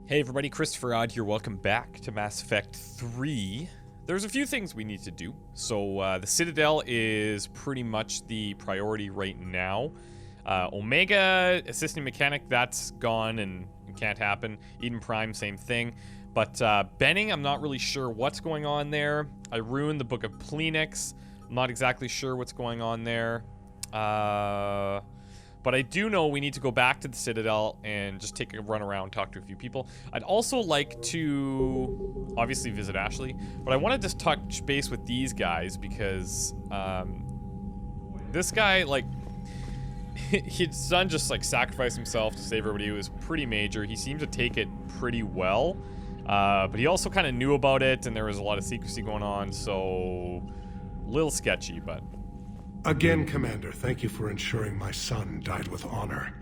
Hey everybody, ChristopherOdd here. Welcome back to Mass Effect 3. There's a few things we need to do. So the Citadel is pretty much the priority right now. Omega, Assisting Mechanic, that's gone and can't happen. Eden Prime, same thing. But Benning, I'm not really sure what's going on there. I ruined the Book of Plenix. I'm not exactly sure what's going on there. But I do know we need to go back to the Citadel and just take a run around, talk to a few people. I'd also like to, obviously, visit Ashley. But I want to just touch base with these guys because this guy, like, his son just, like, sacrificed himself to save everybody. It was pretty major. He seemed to take it pretty well. But he also kind of knew about it, and there was a lot of secrecy going on, so a little sketchy, but... Again, Commander, thank you for ensuring my son died with honor.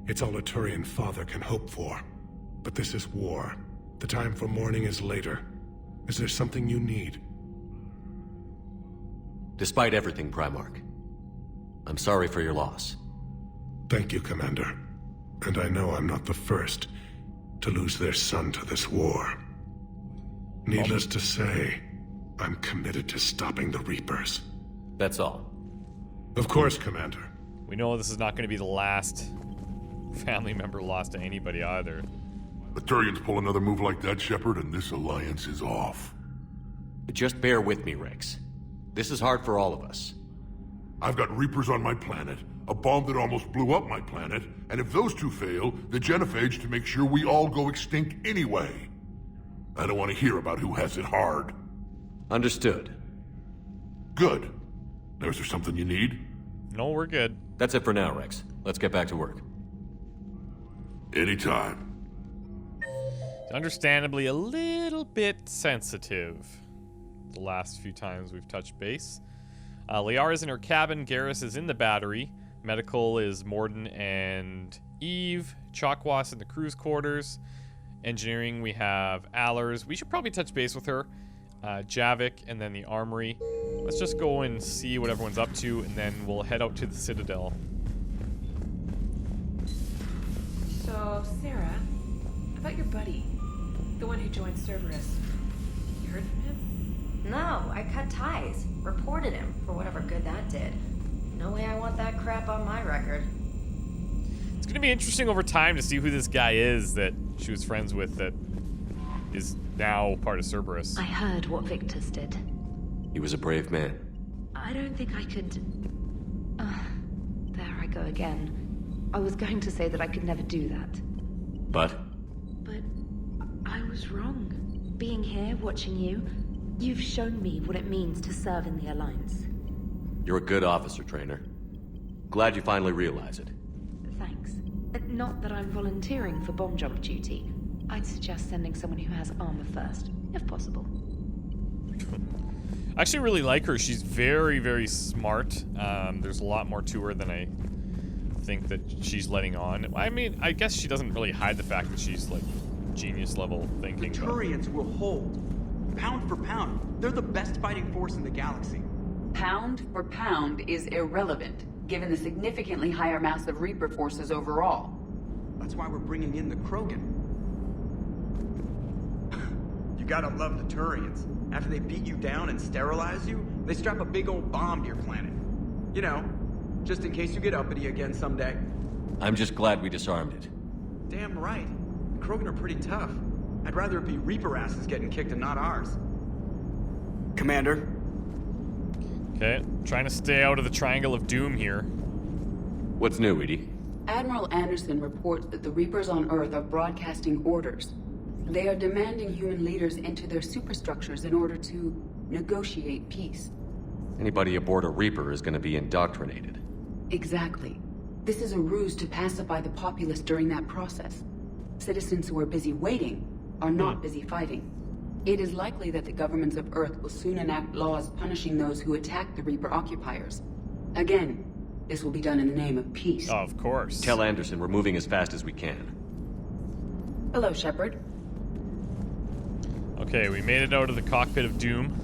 It's all a Turian father can hope for. But this is war. The time for mourning is later. Is there something you need? Despite everything, Primarch, I'm sorry for your loss. Thank you, Commander. And I know I'm not the first to lose their son to this war. Needless to say, I'm committed to stopping the Reapers. That's all. Of course, Commander. We know this is not going to be the last family member lost to anybody either. The Turians pull another move like that, Shepard, and this alliance is off. Just bear with me, Rex. This is hard for all of us. I've got Reapers on my planet, a bomb that almost blew up my planet, and if those two fail, the genophage to make sure we all go extinct anyway. I don't want to hear about who has it hard. Understood. Good. Now, is there something you need? No, we're good. That's it for now, Rex. Let's get back to work. Anytime. Understandably a little bit sensitive the last few times we've touched base. Liara's in her cabin, Garrus is in the battery, medical is Morden and Eve, Chakwas in the crew's quarters, engineering we have Allers. We should probably touch base with her. Javik, and then the armory. Let's just go and see what everyone's up to, and then we'll head out to the Citadel. So, Sarah, about your buddy, the one who joined Cerberus, you heard from him? No, I cut ties. Reported him for whatever good that did. No way I want that crap on my record. It's going to be interesting over time to see who this guy is that she was friends with that is now part of Cerberus. I heard what Victor's did. He was a brave man. I don't think I could... there I go again. I was going to say that I could never do that. But I was wrong. Being here, watching you, you've shown me what it means to serve in the Alliance. you're a good officer, Trainer. Glad you finally realize it. Thanks. Not that I'm volunteering for bomb jump duty. I'd suggest sending someone who has armor first, if possible. I actually really like her. She's very, very smart. There's a lot more to her than I think that she's letting on. I mean, I guess she doesn't really hide the fact that she's, like, genius-level thinking. The Turians will hold. Pound for pound, they're the best fighting force in the galaxy. Pound for pound is irrelevant, given the significantly higher mass of Reaper forces overall. That's why we're bringing in the Krogan. You gotta love the Turians. After they beat you down and sterilize you, they strap a big old bomb to your planet. You know, just in case you get uppity again someday. I'm just glad we disarmed it. Damn right. The Krogan are pretty tough. I'd rather it be Reaper asses getting kicked and not ours. Commander? Okay, trying to stay out of the Triangle of Doom here. What's new, Edie? Admiral Anderson reports that the Reapers on Earth are broadcasting orders. They are demanding human leaders into their superstructures in order to negotiate peace. Anybody aboard a Reaper is going to be indoctrinated. Exactly. This is a ruse to pacify the populace during that process. Citizens who are busy waiting are not busy fighting. It is likely that the governments of Earth will soon enact laws punishing those who attack the Reaper occupiers. Again, this will be done in the name of peace. Oh, of course. Tell Anderson we're moving as fast as we can. Hello, Shepard. Okay, we made it out of the cockpit of Doom.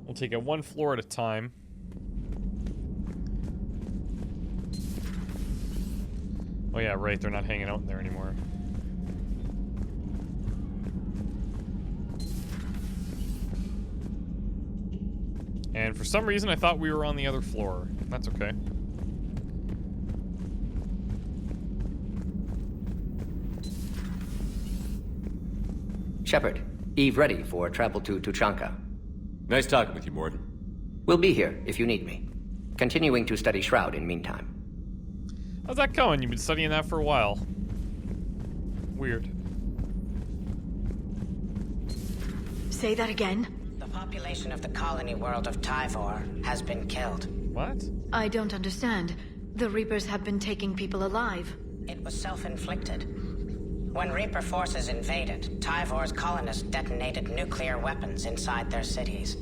We'll take it one floor at a time. Oh yeah, right, they're not hanging out in there anymore. And for some reason, I thought we were on the other floor. That's okay. Shepard, Eve ready for travel to Tuchanka. Nice talking with you, Morgan. We'll be here if you need me. Continuing to study Shroud in meantime. How's that going? You've been studying that for a while. Weird. Say that again? The population of the colony world of Tyvor has been killed. What? I don't understand. The Reapers have been taking people alive. It was self-inflicted. When Reaper forces invaded, Tyvor's colonists detonated nuclear weapons inside their cities.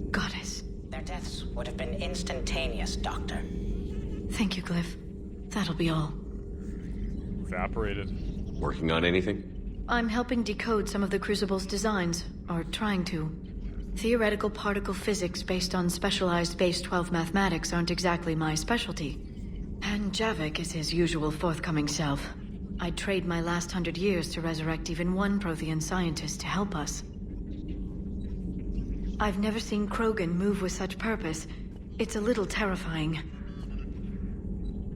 Goddess. Their deaths would have been instantaneous, Doctor. Thank you, Glyph. That'll be all. Evaporated. Working on anything? I'm helping decode some of the Crucible's designs, or trying to. Theoretical particle physics based on specialized base 12 mathematics aren't exactly my specialty. And Javik is his usual forthcoming self. I'd trade my last 100 years to resurrect even one Prothean scientist to help us. I've never seen Krogan move with such purpose. It's a little terrifying.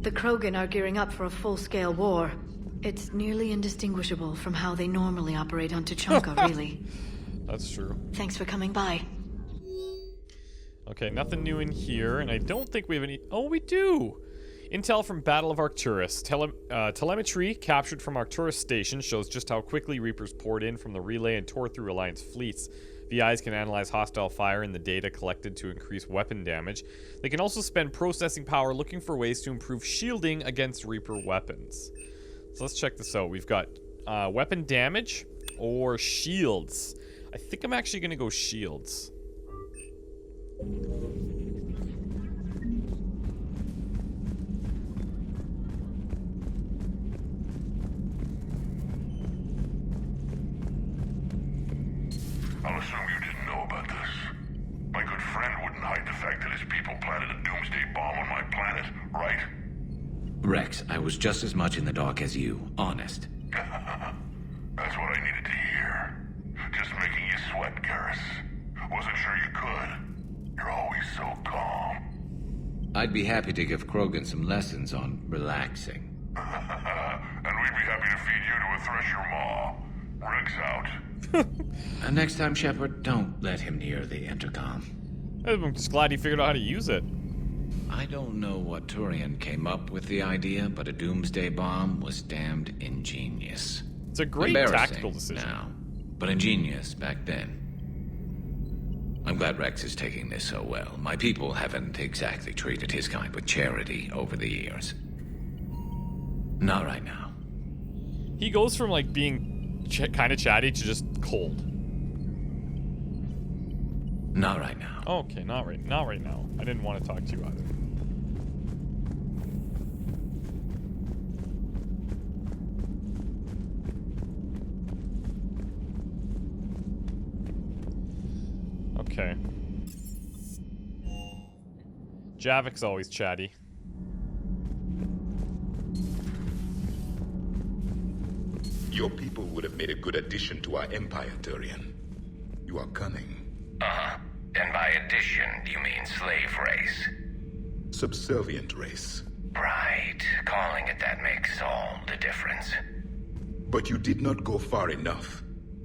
The Krogan are gearing up for a full-scale war. It's nearly indistinguishable from how they normally operate on Tuchanka, really. That's true. Thanks for coming by. Okay, nothing new in here, and I don't think we have any... Oh, we do! Intel from Battle of Arcturus. Telemetry captured from Arcturus Station shows just how quickly Reapers poured in from the relay and tore through Alliance fleets. VIs can analyze hostile fire and the data collected to increase weapon damage. They can also spend processing power looking for ways to improve shielding against Reaper weapons. So let's check this out. We've got weapon damage or shields. I think I'm actually going to go shields. I'll assume you didn't know about this. My good friend wouldn't hide the fact that his people planted a doomsday bomb on my planet, right? Rex, I was just as much in the dark as you, honest. That's what I needed to hear. Just making you sweat, Garrus. Wasn't sure you could. You're always so calm. I'd be happy to give Krogan some lessons on relaxing. And we'd be happy to feed you to a thresher maw. Rex out. Next time, Shepard, don't let him near the intercom. I'm just glad he figured out how to use it. I don't know what Turian came up with the idea, but a doomsday bomb was damned ingenious. It's a great tactical decision. Now, but ingenious back then. I'm glad Rex is taking this so well. My people haven't exactly treated his kind with charity over the years. Not right now. He goes from like being kind of chatty to just cold. Not right now. Okay, not right now. I didn't want to talk to you either. Okay. Javik's always chatty. Your people would have made a good addition to our empire, Turian. You are cunning. Uh-huh. And by addition, do you mean slave race? Subservient race. Right. Calling it that makes all the difference. But you did not go far enough.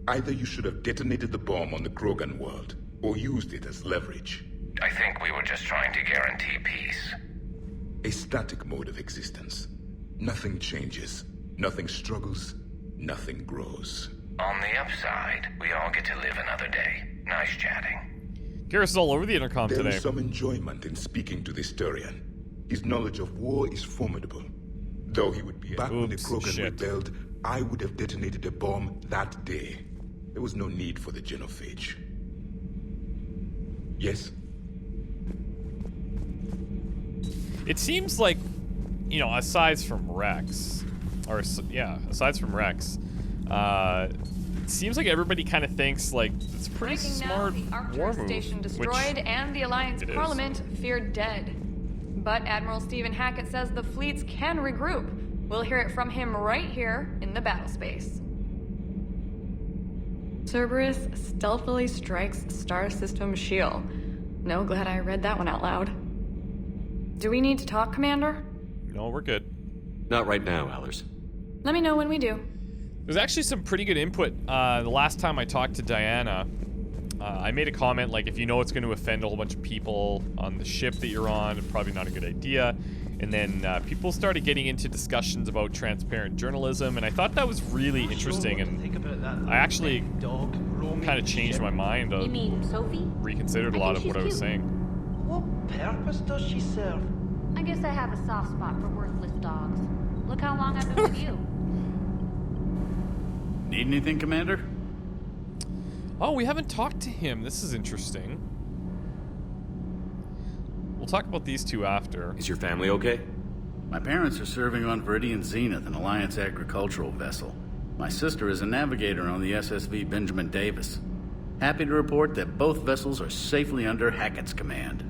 Either you should have detonated the bomb on the Krogan world, or used it as leverage. I think we were just trying to guarantee peace. A static mode of existence. Nothing changes, nothing struggles, nothing grows. On the upside, we all get to live another day. Nice chatting. Garrus is all over the intercom today. There is some enjoyment in speaking to this Turian. His knowledge of war is formidable. Though he would be back when the Krogan rebelled, I would have detonated a bomb that day. There was no need for the genophage. Yes? It seems like, you know, aside from Rex, it seems like everybody kind of thinks like it's a pretty smart the war Arcturus move. station which destroyed and the Alliance it is. Parliament feared dead. But Admiral Stephen Hackett says the fleets can regroup. We'll hear it from him right here in the battle space. Cerberus stealthily strikes Star System shield. No, glad I read that one out loud. Do we need to talk, Commander? No, we're good. Not right now, Allers. Let me know when we do. There's actually some pretty good input. The last time I talked to Diana, I made a comment like, if you know it's going to offend a whole bunch of people on the ship that you're on, it's probably not a good idea. And then people started getting into discussions about transparent journalism, and I thought that was really interesting, and I actually kind of changed my mind. You mean Sophie? Reconsidered a lot of what I was saying. What purpose does she serve? I guess I have a soft spot for worthless dogs. Look how long I've been with you. Need anything, Commander? Oh, we haven't talked to him. This is interesting. We'll talk about these two after. Is your family okay? My parents are serving on Viridian Zenith, an Alliance agricultural vessel. My sister is a navigator on the SSV Benjamin Davis. Happy to report that both vessels are safely under Hackett's command.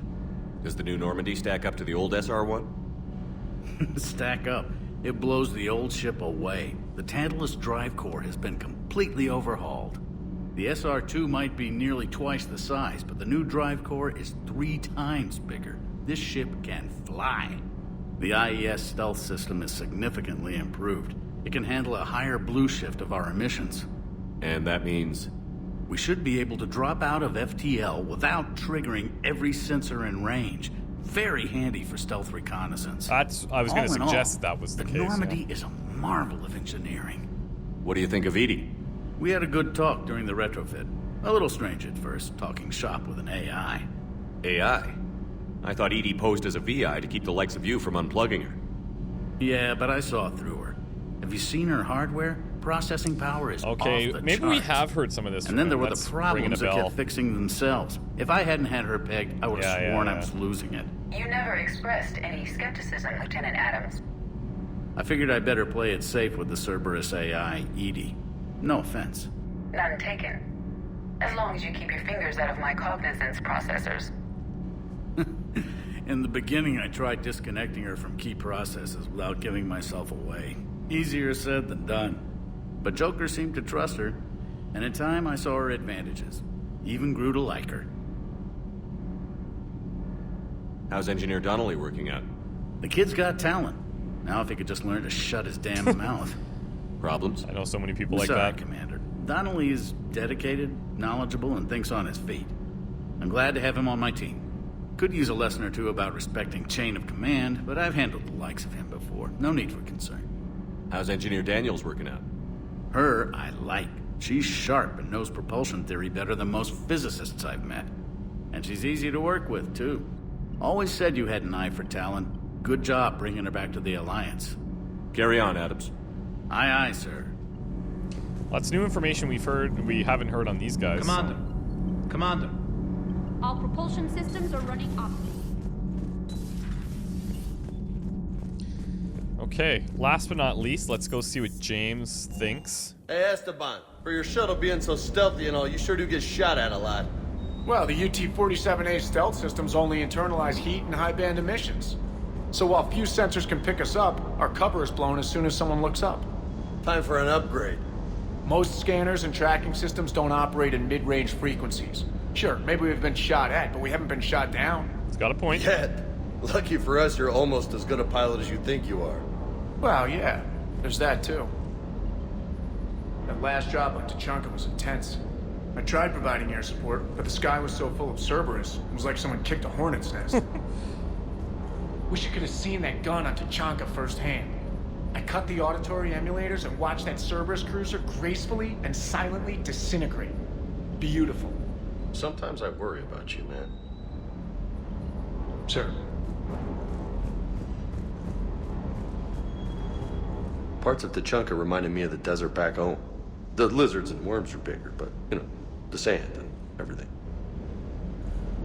Does the new Normandy stack up to the old SR-1? Stack up. It blows the old ship away. The Tantalus drive core has been completely overhauled. The SR-2 might be nearly twice the size, but the new drive core is 3 times bigger. This ship can fly. The IES stealth system is significantly improved. It can handle a higher blue shift of our emissions. And that means? We should be able to drop out of FTL without triggering every sensor in range. Very handy for stealth reconnaissance. I was going to suggest that was the case. The Normandy is a marvel of engineering. What do you think of Edie? We had a good talk during the retrofit. A little strange at first, talking shop with an AI. AI? I thought Edie posed as a VI to keep the likes of you from unplugging her. Yeah, but I saw through her. Have you seen her hardware? Processing power is okay, off the maybe charts. we have heard some of this. And then there were That's the problems that ringing a kept fixing themselves. If I hadn't had her pegged, I would have sworn I was losing it. You never expressed any skepticism, Lieutenant Adams. I figured I'd better play it safe with the Cerberus AI, Edie. No offense. None taken. As long as you keep your fingers out of my cognizance processors. In the beginning, I tried disconnecting her from key processes without giving myself away. Easier said than done. But Joker seemed to trust her, and in time I saw her advantages. Even grew to like her. How's Engineer Donnelly working out? The kid's got talent. Now if he could just learn to shut his damn mouth. Problems? I know so many people like Sorry, that. Commander. Donnelly is dedicated, knowledgeable, and thinks on his feet. I'm glad to have him on my team. Could use a lesson or two about respecting chain of command, but I've handled the likes of him before. No need for concern. How's Engineer Daniels working out? Her, I like. She's sharp and knows propulsion theory better than most physicists I've met. And she's easy to work with, too. Always said you had an eye for talent. Good job bringing her back to the Alliance. Carry on, Adams. Aye, aye, sir. That's new information we haven't heard on these guys. Commander. So. Commander. All propulsion systems are running optimally. Okay, last but not least, let's go see what James thinks. Hey, Esteban, for your shuttle being so stealthy and all, you sure do get shot at a lot. Well, the UT-47A stealth systems only internalize heat and high-band emissions. So while few sensors can pick us up, our cover is blown as soon as someone looks up. Time for an upgrade. Most scanners and tracking systems don't operate in mid-range frequencies. Sure, maybe we've been shot at, but we haven't been shot down. It's got a point. Yet. Lucky for us, you're almost as good a pilot as you think you are. Well, yeah, there's that too. That last job on Tuchanka was intense. I tried providing air support, but the sky was so full of Cerberus, it was like someone kicked a hornet's nest. Wish you could have seen that gun on Tuchanka firsthand. I cut the auditory emulators and watched that Cerberus cruiser gracefully and silently disintegrate. Beautiful. Sometimes I worry about you, man. Sir. Parts of Tuchanka reminded me of the desert back home. The lizards and worms are bigger, but, you know, the sand and everything.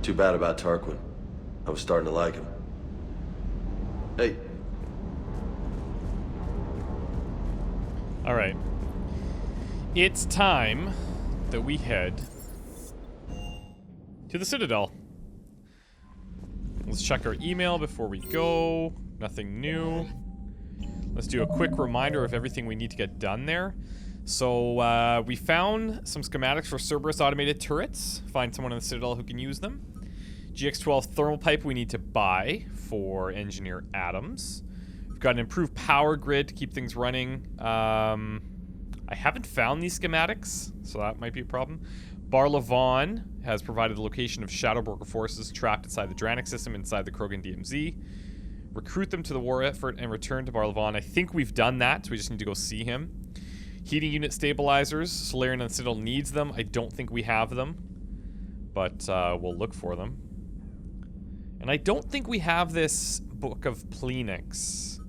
Too bad about Tarquin. I was starting to like him. Hey. All right. it's time that we head to the Citadel. Let's check our email before we go. Nothing new. Let's do a quick reminder of everything we need to get done there. So, we found some schematics for Cerberus automated turrets. Find someone in the Citadel who can use them. GX-12 thermal pipe we need to buy for Engineer Adams. We've got an improved power grid to keep things running. I haven't found these schematics, so that might be a problem. Bar Levon has provided the location of Shadowbroker forces trapped inside the Dranik system inside the Krogan DMZ. Recruit them to the war effort and return to Bar Levon. I think we've done that, so we just need to go see him. Heating unit stabilizers. Solarian and Citadel needs them. I don't think we have them, but we'll look for them. And I don't think we have this Book of Plenix.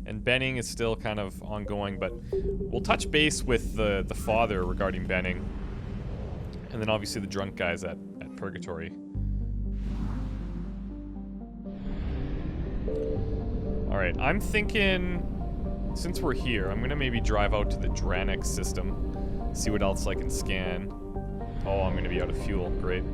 And Benning is still kind of ongoing, but we'll touch base with the father regarding Benning. And then obviously the drunk guys at Purgatory. Alright, I'm thinking, since we're here, I'm gonna maybe drive out to the Dranik system, see what else I can scan. Oh, I'm gonna be out of fuel. Great.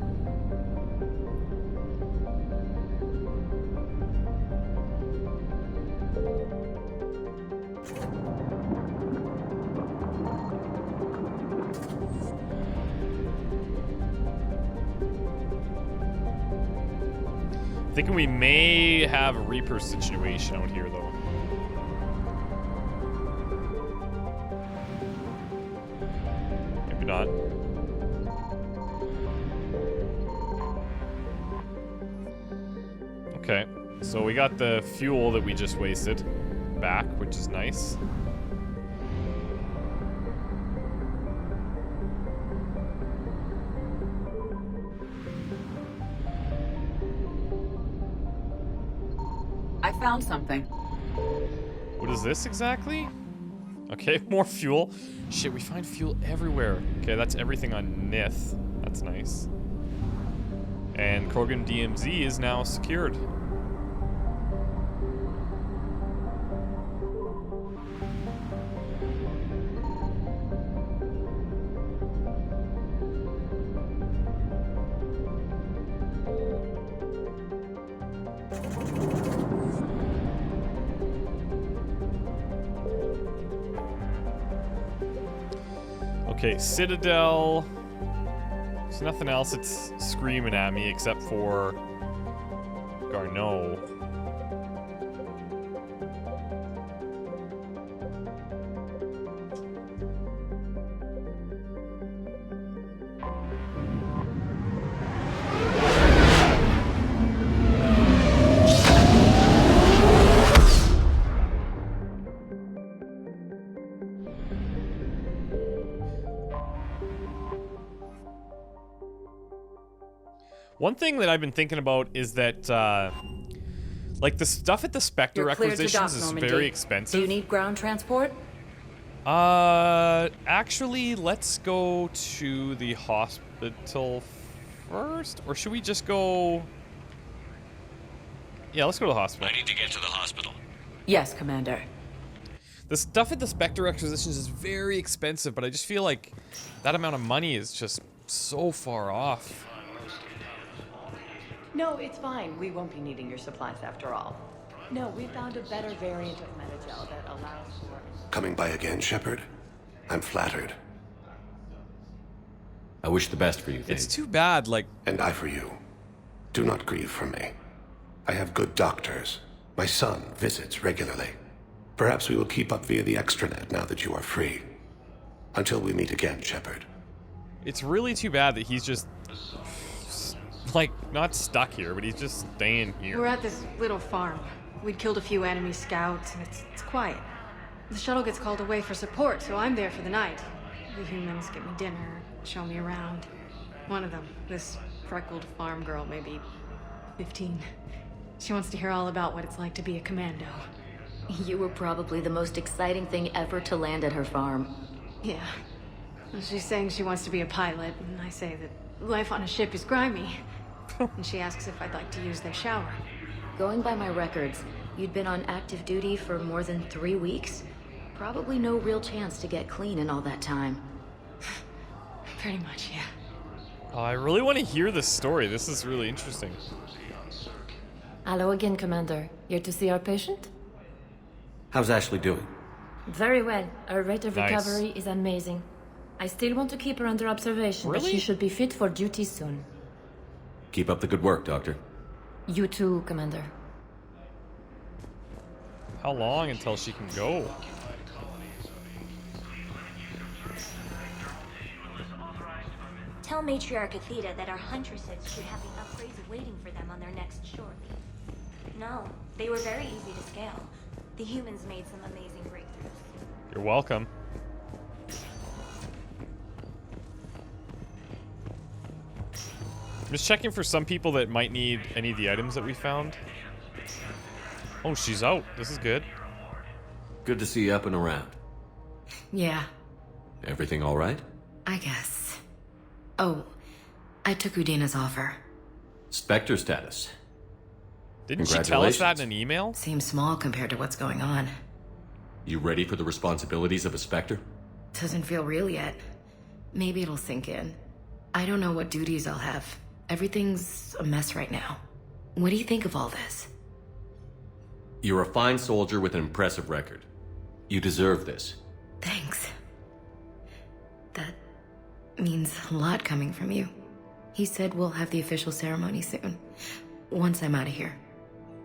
Thinking we may have a Reaper situation out here, though. Maybe not. Okay, so we got the fuel that we just wasted back, which is nice. I found something. What is this exactly? Okay, more fuel. Shit, we find fuel everywhere. Okay, that's everything on Nith. That's nice. And Krogan DMZ is now secured. Okay, Citadel. There's nothing else that's screaming at me except for Garneau. One thing that I've been thinking about is that, like, the stuff at the Spectre requisitions is very expensive. Do you need ground transport? Actually, let's go to the hospital first, or should we just go... Yeah, let's go to the hospital. I need to get to the hospital. Yes, Commander. The stuff at the Spectre requisitions is very expensive, but I just feel like that amount of money is just so far off. No, it's fine. We won't be needing your supplies after all. No, we found a better variant of Metagel that allows for... Coming by again, Shepard? I'm flattered. I wish the best for you, Thane. It's too bad, like... And I for you. Do not grieve for me. I have good doctors. My son visits regularly. Perhaps we will keep up via the extranet now that you are free. Until we meet again, Shepard. It's really too bad that he's just... like, not stuck here, but he's just staying here. We're at this little farm. We'd killed a few enemy scouts, and it's quiet. The shuttle gets called away for support, so I'm there for the night. The humans get me dinner, show me around. One of them, this freckled farm girl, maybe 15. She wants to hear all about what it's like to be a commando. You were probably the most exciting thing ever to land at her farm. Yeah. She's saying she wants to be a pilot, and I say that life on a ship is grimy. And she asks if I'd like to use their shower. Going by my records, you'd been on active duty for more than 3 weeks. Probably no real chance to get clean in all that time. Pretty much, yeah. Oh, I really want to hear this story. This is really interesting. Hello again, Commander. Here to see our patient? How's Ashley doing? Very well. Her rate of Nice. recovery is amazing. I still want to keep her under observation, but Really? she should be fit for duty soon. Keep up the good work, Doctor. You too, Commander. How long until she can go? Tell Matriarch Athena that our huntresses should have the upgrades waiting for them on their next shortly. No, they were very easy to scale. The humans made some amazing breakthroughs. You're welcome. I'm just checking for some people that might need any of the items that we found. Oh, she's out. This is good. Good to see you up and around. Yeah, Everything all right? I guess. Oh, I took Udina's offer. Spectre status. Didn't she tell us that in an email? Seems small compared to what's going on. You ready for the responsibilities of a Spectre? Doesn't feel real yet. Maybe it'll sink in. I don't know what duties I'll have. Everything's a mess right now. What do you think of all this? You're a fine soldier with an impressive record. You deserve this. Thanks. That means a lot coming from you. He said we'll have the official ceremony soon, once I'm out of here.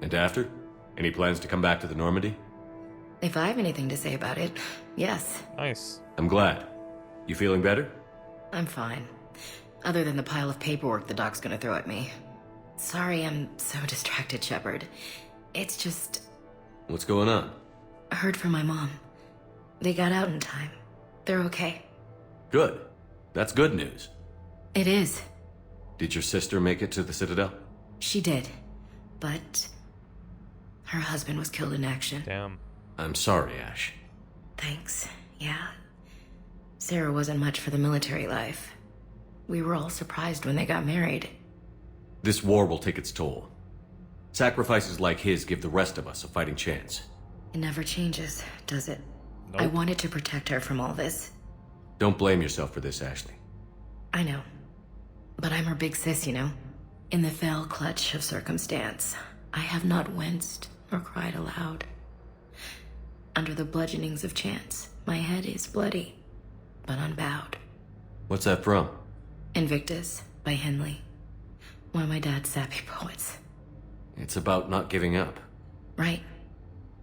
And after? Any plans to come back to the Normandy? If I have anything to say about it, yes. Nice. I'm glad. You feeling better? I'm fine. Other than the pile of paperwork the doc's gonna throw at me. Sorry I'm so distracted, Shepard. It's just... What's going on? I heard from my mom. They got out in time. They're okay. Good. That's good news. It is. Did your sister make it to the Citadel? She did. But... her husband was killed in action. Damn. I'm sorry, Ash. Thanks. Yeah. Sarah wasn't much for the military life. We were all surprised when they got married. This war will take its toll. Sacrifices like his give the rest of us a fighting chance. It never changes, does it? Nope. I wanted to protect her from all this. Don't blame yourself for this, Ashley. I know. But I'm her big sis, you know? In the fell clutch of circumstance, I have not winced or cried aloud. Under the bludgeonings of chance, my head is bloody, but unbowed. What's that from? Invictus by Henley. One of my dad's sappy poets. It's about not giving up. Right.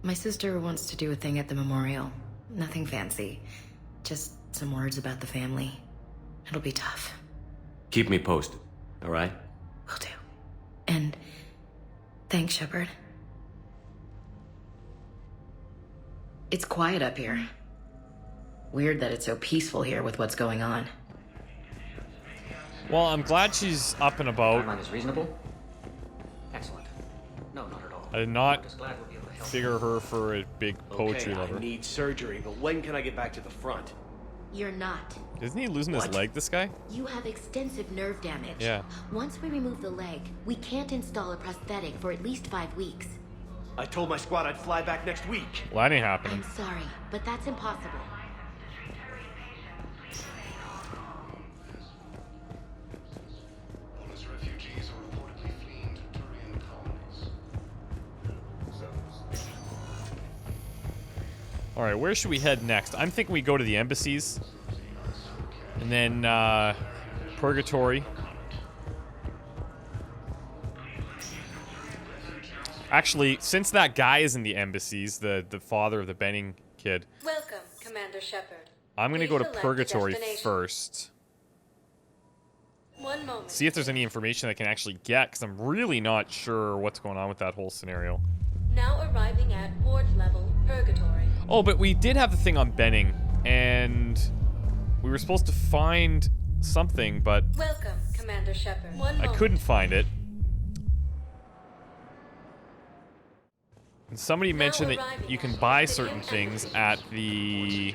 My sister wants to do a thing at the memorial. Nothing fancy. Just some words about the family. It'll be tough. Keep me posted, all right? Will do. And thanks, Shepard. It's quiet up here. Weird that it's so peaceful here with what's going on. Well, I'm glad she's up and about. Timeline is reasonable? Excellent. No, not at all. I did not Just glad we'll be able to help. figure her for a big poetry lover. I need surgery, but when can I get back to the front? You're not. Isn't he losing his leg, this guy? You have extensive nerve damage. Yeah. Once we remove the leg, we can't install a prosthetic for at least 5 weeks. I told my squad I'd fly back next week. Well, that ain't happening. I'm sorry, but that's impossible. Alright, where should we head next? I'm thinking we go to the embassies. And then, Purgatory. Actually, since that guy is in the embassies, the father of the Benning kid, Welcome, Commander Shepard. I'm gonna go to Please select Purgatory destination. first. 1 moment. See if there's any information I can actually get, because I'm really not sure what's going on with that whole scenario. Now arriving at ward level Purgatory. Oh, but we did have the thing on Benning, and we were supposed to find something, but Welcome, Commander Shepard. I couldn't find it. And somebody mentioned that you can buy certain things at the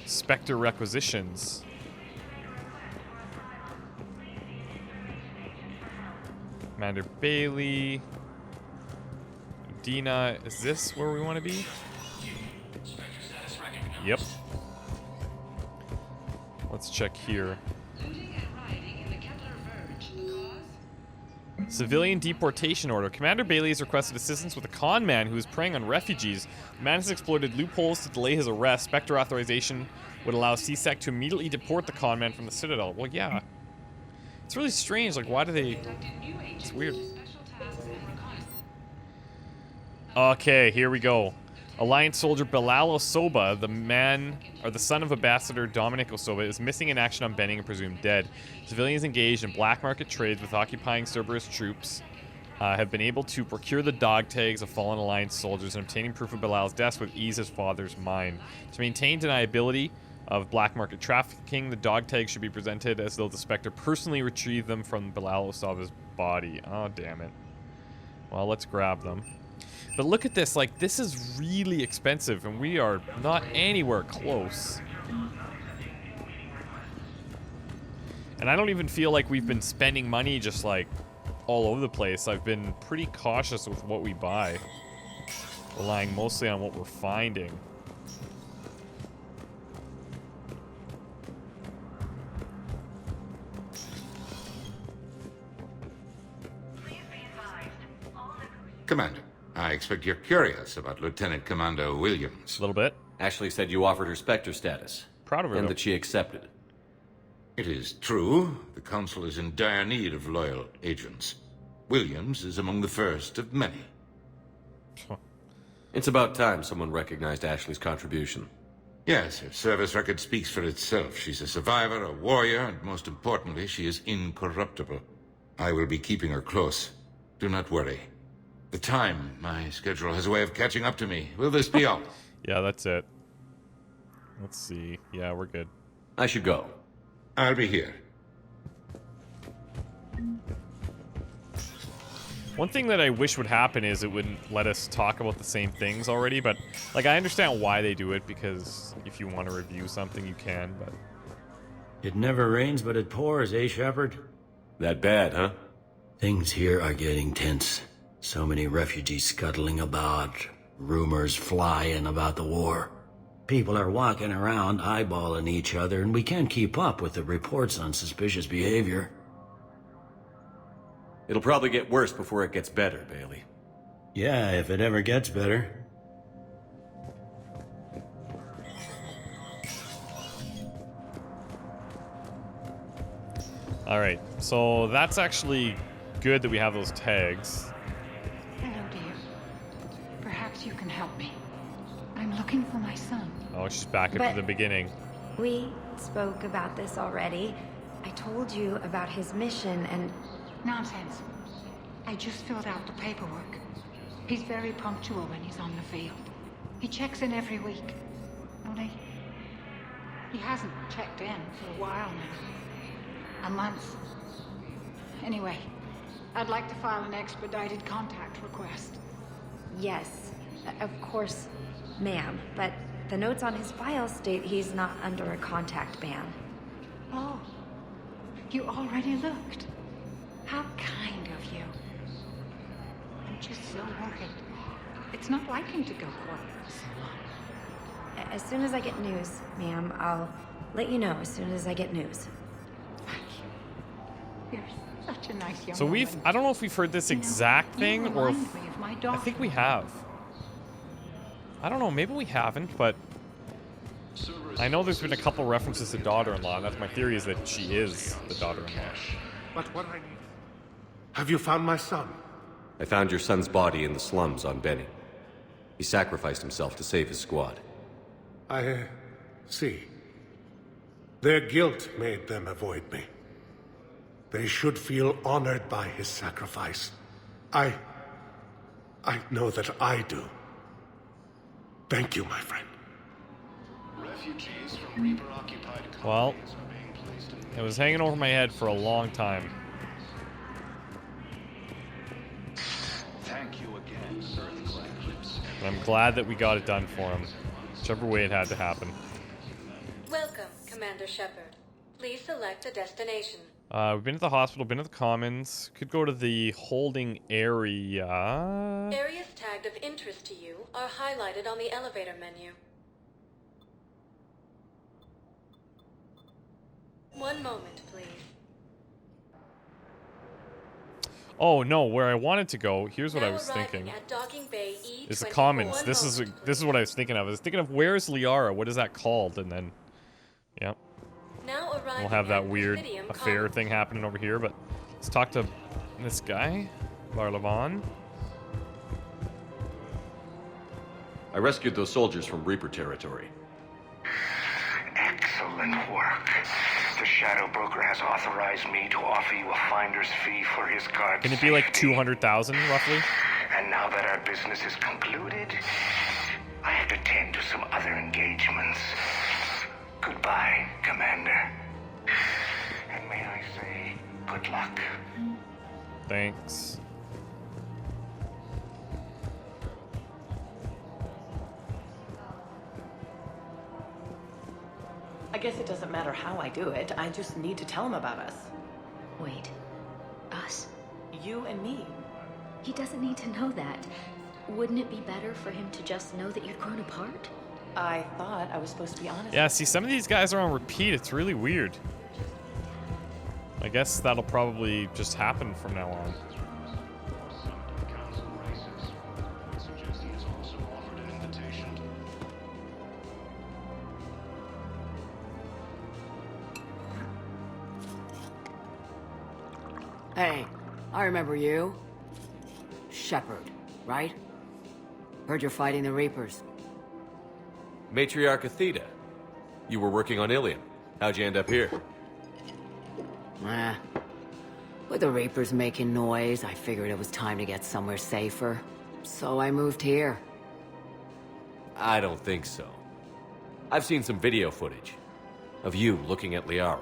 Spectre requisitions. Commander Bailey. Dina, is this where we want to be? Yep. Let's check here. Civilian deportation order. Commander Bailey has requested assistance with a con man who is preying on refugees. The man has exploited loopholes to delay his arrest. Spectre authorization would allow CSEC to immediately deport the con man from the Citadel. Well, yeah. It's really strange. Like, why do they... It's weird. Okay, here we go. Alliance soldier Bilal Osoba, the son of Ambassador Dominic Osoba, is missing in action on Benning and presumed dead. Civilians engaged in black market trades with occupying Cerberus troops have been able to procure the dog tags of fallen Alliance soldiers, and obtaining proof of Bilal's death would ease his father's mind. To maintain deniability of black market trafficking, the dog tags should be presented as though the Spectre personally retrieved them from Bilal Osoba's body. Oh, damn it. Well, let's grab them. But look at this, like, this is really expensive, and we are not anywhere close. And I don't even feel like we've been spending money just, like, all over the place. I've been pretty cautious with what we buy, relying mostly on what we're finding. Commander, I expect you're curious about Lieutenant Commander Williams. A little bit. Ashley said you offered her Spectre status. Proud of her, and though. that she accepted. It is true. The Council is in dire need of loyal agents. Williams is among the first of many. It's about time someone recognized Ashley's contribution. Yes, her service record speaks for itself. She's a survivor, a warrior, and most importantly, she is incorruptible. I will be keeping her close. Do not worry. The time, my schedule has a way of catching up to me. Will this be all? Yeah, that's it. Let's see. Yeah, we're good. I should go. I'll be here. One thing that I wish would happen is it wouldn't let us talk about the same things already, but, like, I understand why they do it, because if you want to review something, you can, but... It never rains, but it pours, eh, Shepard? That bad, huh? Things here are getting tense. So many refugees scuttling about, rumors flying about the war. People are walking around eyeballing each other, and we can't keep up with the reports on suspicious behavior. It'll probably get worse before it gets better, Bailey. Yeah, if it ever gets better. Alright, so that's actually good that we have those tags. Hello, dear. Perhaps you can help me. I'm looking for my son. Oh, she's back up to the beginning. We spoke about this already. I told you about his mission and... Nonsense. I just filled out the paperwork. He's very punctual when he's on the field. He checks in every week. Only... he hasn't checked in for a while now. A month. Anyway, I'd like to file an expedited contact request. Yes, of course, ma'am. But the notes on his file state he's not under a contact ban. Oh, you already looked. How kind of you. I'm just so worried. It's not like him to go quiet for so long. As soon as I get news, ma'am, I'll let you know as soon as I get news. You're such a nice young So we've, I don't know if we've heard this exact thing, or if, I think we have. I don't know, maybe we haven't, but I know there's been a couple references to daughter-in-law, and that's my theory, is that she is the daughter-in-law. But what I need... Have you found my son? I found your son's body in the slums on Benny. He sacrificed himself to save his squad. I see. Their guilt made them avoid me. They should feel honored by his sacrifice. I know that I do. Thank you, my friend. Refugees from Reaper-occupied Well, it was hanging over my head for a long time. Thank you again, Earthquake. But I'm glad that we got it done for him. Whichever way it had to happen. Welcome, Commander Shepard. Please select a destination. We've been to the hospital, been to the commons. Could go to the holding area. Areas tagged of interest to you are highlighted on the elevator menu. One moment, please. Oh no, where I wanted to go, here's what I was Arriving thinking. at Docking Bay Is the E24. commons. This is what I was thinking of. I was thinking of where's Liara? What is that called? And then, yep. Now arriving We'll have that at weird Presidium affair Commons. thing happening over here, but let's talk to this guy, Barlavan. I rescued those soldiers from Reaper territory. Excellent work. The Shadow Broker has authorized me to offer you a finder's fee for his guard's Can it be like 200,000 roughly? And now that our business is concluded, I have to tend to some other engagements. Goodbye, Commander. And may I say, good luck. Thanks. I guess it doesn't matter how I do it. I just need to tell him about us. Wait. Us? You and me. He doesn't need to know that. Wouldn't it be better for him to just know that you'd grown apart? I thought I was supposed to be honest. Yeah, see, some of these guys are on repeat. It's really weird. I guess that'll probably just happen from now on. Hey, I remember you. Shepard, right? Heard you're fighting the Reapers. Matriarch Athena. You were working on Ilium. How'd you end up here? With the Reapers making noise, I figured it was time to get somewhere safer. So I moved here. I don't think so. I've seen some video footage of you looking at Liara.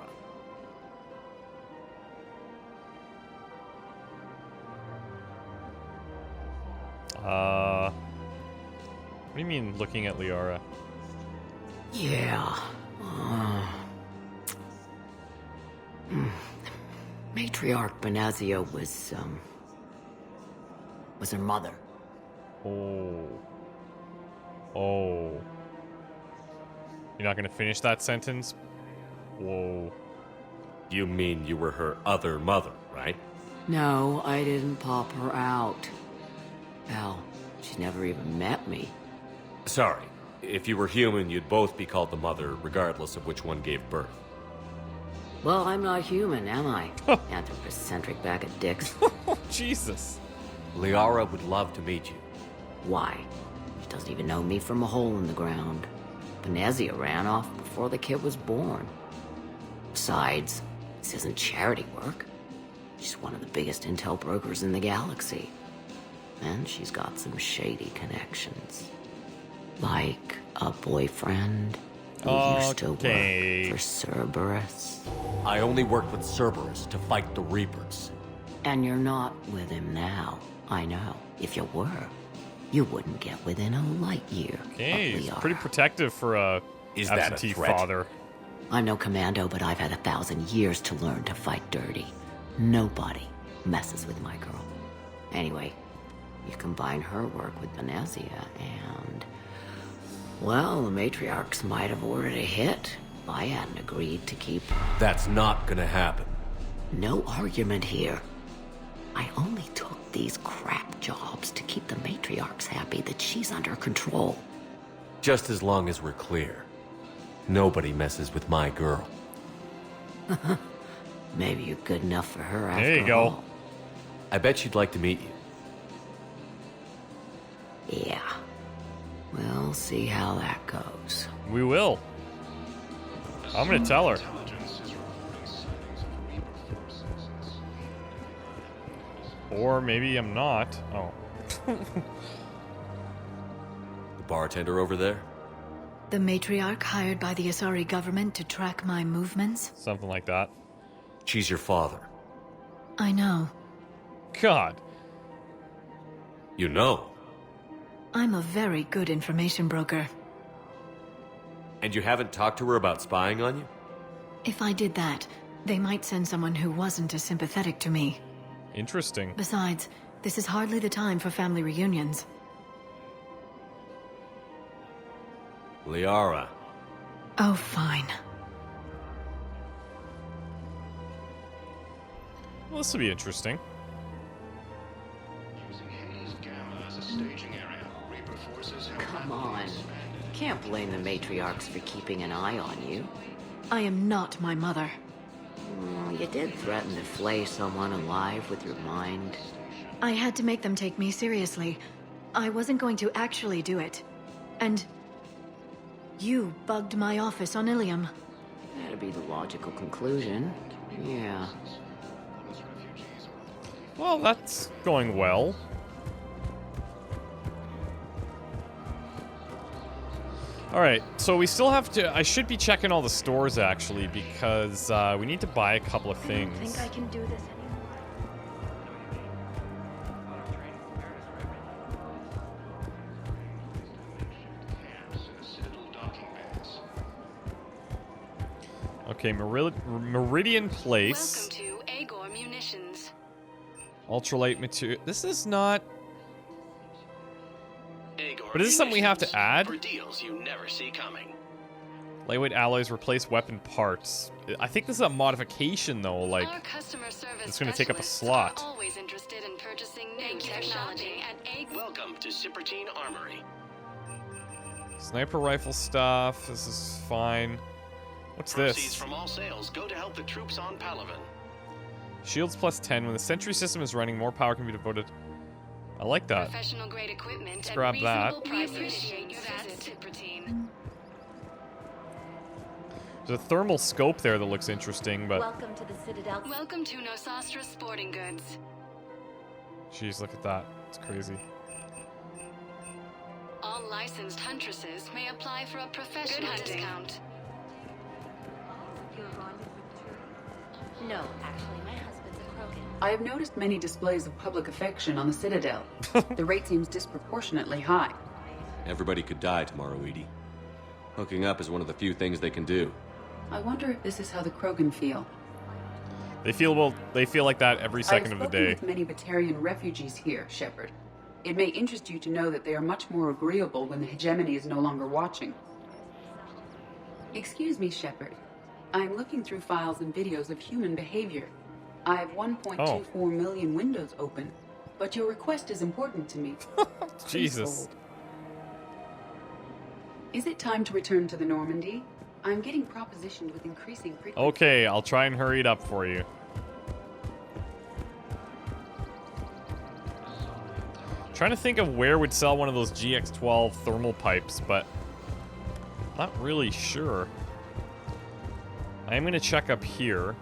What do you mean looking at Liara? Yeah. Matriarch Benazia was her mother. Oh. You're not gonna finish that sentence? Whoa. You mean you were her other mother, right? No, I didn't pop her out. Hell, she never even met me. Sorry. If you were human, you'd both be called the mother, regardless of which one gave birth. Well, I'm not human, am I? Anthropocentric bag of dicks. Jesus. Liara would love to meet you. Why? She doesn't even know me from a hole in the ground. Benazia ran off before the kid was born. Besides, this isn't charity work. She's one of the biggest intel brokers in the galaxy. And she's got some shady connections. Like a boyfriend who used to work for Cerberus. I only worked with Cerberus to fight the Reapers. And you're not with him now. I know. If you were, you wouldn't get within a light year. Okay, he's pretty protective for a absentee father. I'm no commando, but I've had 1,000 years to learn to fight dirty. Nobody messes with my girl. Anyway, you combine her work with Benazia and... well, the matriarchs might have ordered a hit. I hadn't agreed to keep... That's not gonna happen. No argument here. I only took these crap jobs to keep the matriarchs happy that she's under control. Just as long as we're clear. Nobody messes with my girl. Maybe you're good enough for her after all. There you go. I bet she'd like to meet you. Yeah. We'll see how that goes. We will. I'm gonna tell her. Or maybe I'm not. Oh. The bartender over there? The matriarch hired by the Asari government to track my movements? Something like that. She's your father. I know. God. You know. I'm a very good information broker. And you haven't talked to her about spying on you? If I did that, they might send someone who wasn't as sympathetic to me. Interesting. Besides, this is hardly the time for family reunions. Liara. Oh, fine. Well, this will be interesting. Using Haze Gamma as a staging area, Reaper forces have Come on. Can't blame the matriarchs for keeping an eye on you. I am not my mother. Well, you did threaten to flay someone alive with your mind. I had to make them take me seriously. I wasn't going to actually do it. And you bugged my office on Ilium. That'd be the logical conclusion. Yeah. Well, that's going well. Alright, so we still have to... I should be checking all the stores, actually, because we need to buy a couple of things. I don't think I can do this Okay, Meridian Place. Welcome to Agor Munitions. Ultralight material. This is not... Agor But is this something we have to add? For deals you never see coming. Lightweight alloys replace weapon parts. I think this is a modification, though. Like, Our customer service it's going to take up a specialists slot. are always interested in purchasing new technology at Agor. Welcome to Cypertine Armory. Sniper rifle stuff. This is fine. What's Proceeds this? from all sales go to help the troops on Palaven. Shields plus 10. When the sentry system is running, more power can be devoted. I like that. Professional grade equipment Let's at grab reasonable that. prices. We appreciate your visit, Cypertine. There's a thermal scope there that looks interesting, but... Welcome to the Citadel. Welcome to Nosastra Sporting Goods. Jeez, look at that. It's crazy. All licensed huntresses may apply for a professional discount. No, actually, my husband's a Krogan. I have noticed many displays of public affection on the Citadel. The rate seems disproportionately high. Everybody could die tomorrow, Edie. Hooking up is one of the few things they can do. I wonder if this is how the Krogan feel. They feel like that every second of the day. I've spoken with many Batarian refugees here, Shepard. It may interest you to know that they are much more agreeable when the hegemony is no longer watching. Excuse me, Shepard. I'm looking through files and videos of human behavior. I have 1.24 million windows open, but your request is important to me. Jesus. Is it time to return to the Normandy? I'm getting propositioned with increasing frequency. Okay, I'll try and hurry it up for you. Trying to think of where would sell one of those GX12 thermal pipes, but not really sure. I am going to check up here.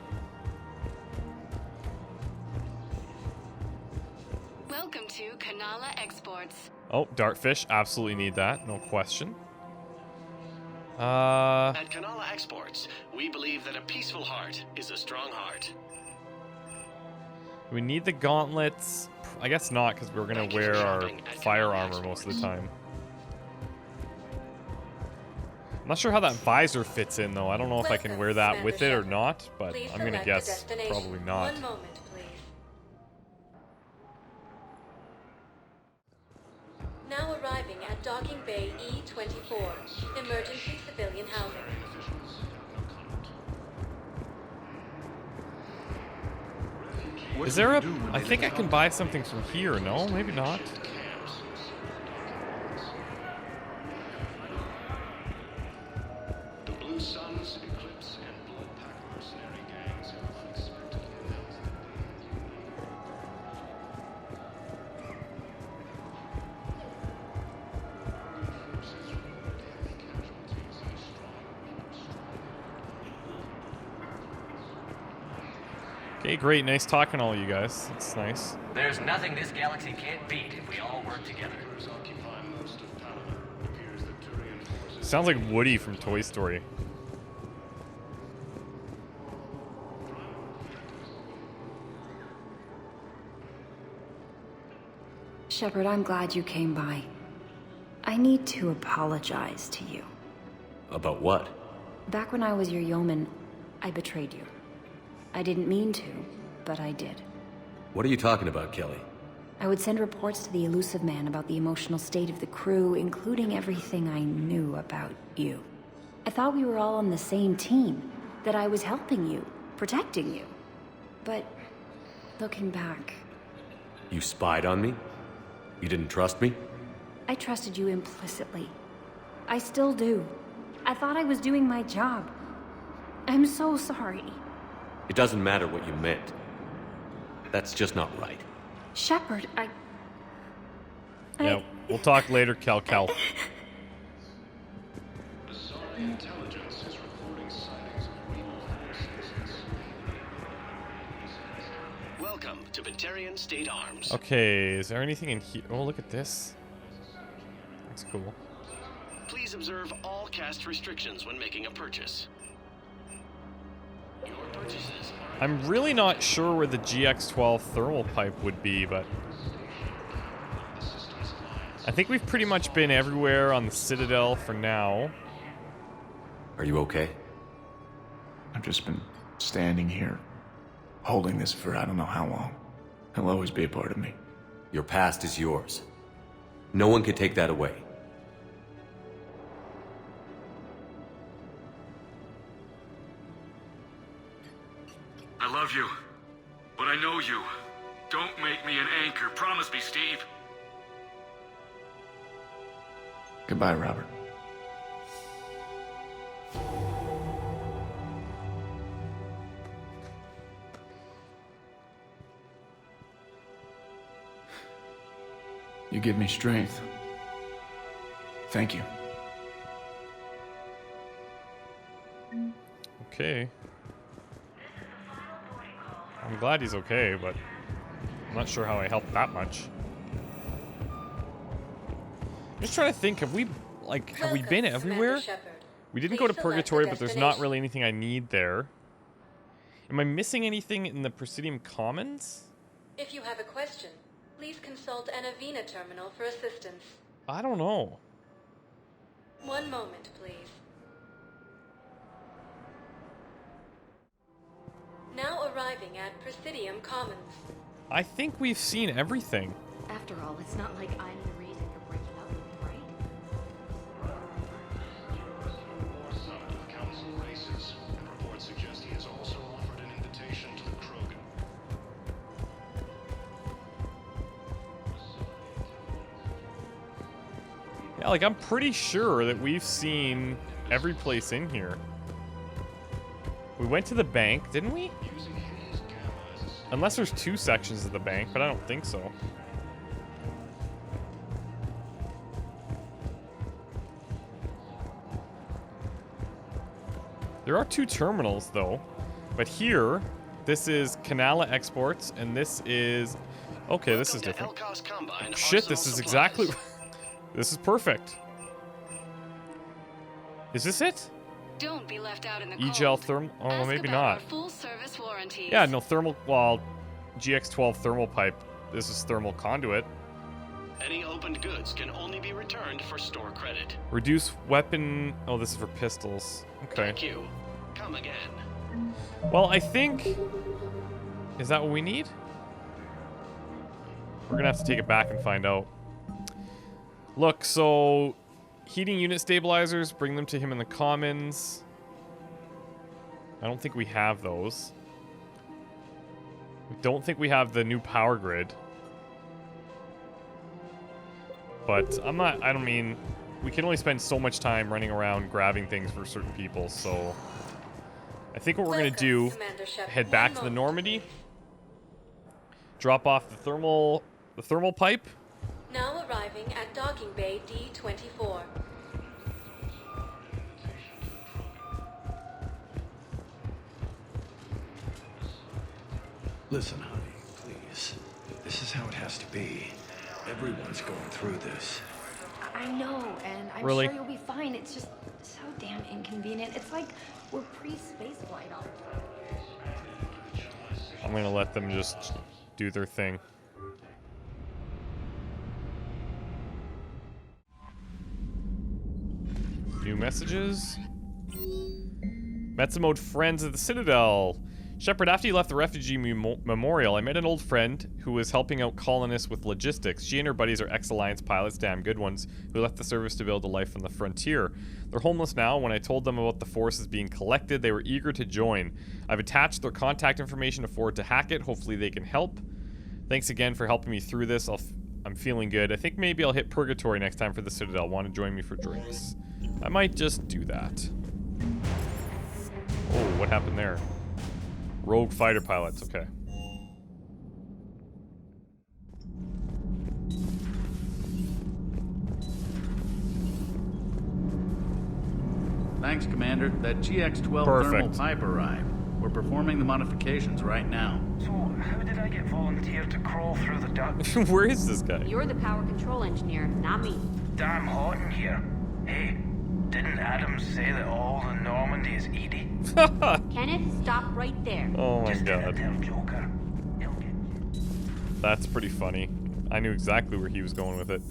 Welcome to Kanala Exports. Oh, dartfish. Absolutely need that. No question. At Kanala Exports, we believe that a peaceful heart is a strong heart. We need the gauntlets. I guess not, because we're going to wear our fire armor most of the time. I'm not sure how that visor fits in, though. I don't know if I can wear that with it or not, but I'm going to guess probably not. One moment, please. Now arriving at Docking Bay E-24, emergency civilian housing. Is there a... I think I can buy something from here, no? Maybe not. The Blue Suns, Eclipse, and Bloodpack mercenary gangs are unexpectedly announced that forces report heavy casualties and a strong Okay, great. Nice talking to all you guys. That's nice. There's nothing this galaxy can't beat if we all work together. occupy most of Palaven. Appears that Turian forces Sounds like Woody from Toy Story. Shepard, I'm glad you came by. I need to apologize to you. About what? Back when I was your yeoman, I betrayed you. I didn't mean to, but I did. What are you talking about, Kelly? I would send reports to the Elusive Man about the emotional state of the crew, including everything I knew about you. I thought we were all on the same team, that I was helping you, protecting you. But Looking back, You spied on me? You didn't trust me? I trusted you implicitly. I still do. I thought I was doing my job. I'm so sorry. It doesn't matter what you meant. That's just not right. Shepard, Yeah, we'll talk later, Cal. Intelligence is reporting sightings of real citizens. Welcome to Batarian State Arms. Okay, is there anything in here? Oh, look at this. That's cool. Please observe all cast restrictions when making a purchase. Your purchases are... I'm really not sure where the GX-12 thermal pipe would be, but I think we've pretty much been everywhere on the Citadel for now. Are you okay? I've just been standing here, holding this for I don't know how long. It'll always be a part of me. Your past is yours. No one can take that away. I love you, but I know you. Don't make me an anchor. Promise me, Steve. Goodbye, Robert. You give me strength. Thank you. Okay. I'm glad he's okay, but I'm not sure how I helped that much. I'm just trying to think, have we been everywhere? We didn't go to Purgatory, but there's not really anything I need there. Am I missing anything in the Presidium Commons? If you have a question, please consult an Avena terminal for assistance. I don't know. One moment, please. Now arriving at Presidium Commons. I think we've seen everything. After all, it's not like I'm the reason you're breaking up with me, right? More son of Council races, and reports suggest he has also offered an invitation to the Krogan. Yeah, like, I'm pretty sure that we've seen every place in here. We went to the bank, didn't we? Unless there's two sections of the bank, but I don't think so. There are two terminals, though. But here, this is Canala Exports, and this is... Okay, this is different. Shit, this is exactly... This is perfect. Is this it? Don't be left out in the E-gel thermal... Oh, well, maybe not. Full service warranties. Yeah, no, thermal... Well, GX-12 thermal pipe. This is thermal conduit. Any opened goods can only be returned for store credit. Reduce weapon... Oh, this is for pistols. Okay. Thank you. Come again. Well, I think... Is that what we need? We're gonna have to take it back and find out. Look, so... Heating unit stabilizers, bring them to him in the commons. I don't think we have those. We don't think we have the new power grid. But I'm not, I don't mean, we can only spend so much time running around grabbing things for certain people, so... I think what we're gonna do, head back to the Normandy, drop off the thermal pipe. Now arriving at Docking Bay D-24. Listen, honey, please. This is how it has to be. Everyone's going through this. I know, and I'm Really? sure you'll be fine. It's just so damn inconvenient. It's like we're pre-space flight already. I'm gonna let them just do their thing. New messages. Metzamode friends of the Citadel. Shepard, after you left the refugee memorial, I met an old friend who was helping out colonists with logistics. She and her buddies are ex-Alliance pilots, damn good ones, who left the service to build a life on the frontier. They're homeless now. When I told them about the forces being collected, they were eager to join. I've attached their contact information to forward to Hackett. Hopefully they can help. Thanks again for helping me through this. I'm feeling good. I think maybe I'll hit Purgatory next time for the Citadel. Want to join me for drinks? I might just do that. Oh, what happened there? Rogue fighter pilots, okay. Thanks, Commander. That GX-12 thermal pipe arrived. We're performing the modifications right now. So, how did I get volunteered to crawl through the duct? Where is this guy? You're the power control engineer, not me. Damn hot in here. Hey, didn't Adams say that all the Normandy is Edie? Kenneth, stop right there. Oh my god. Joker. That's pretty funny. I knew exactly where he was going with it.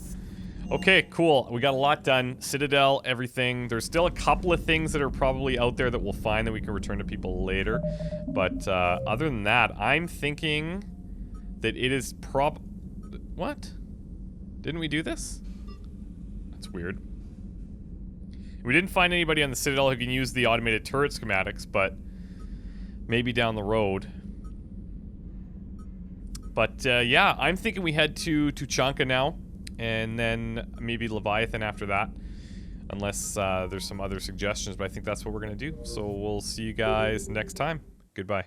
Okay, cool. We got a lot done. Citadel, everything. There's still a couple of things that are probably out there that we'll find that we can return to people later. But other than that, I'm thinking that it is What? Didn't we do this? That's weird. We didn't find anybody on the Citadel who can use the automated turret schematics, but maybe down the road. But yeah, I'm thinking we head to Tuchanka now, and then maybe Leviathan after that, unless there's some other suggestions, but I think that's what we're going to do. So we'll see you guys next time. Goodbye.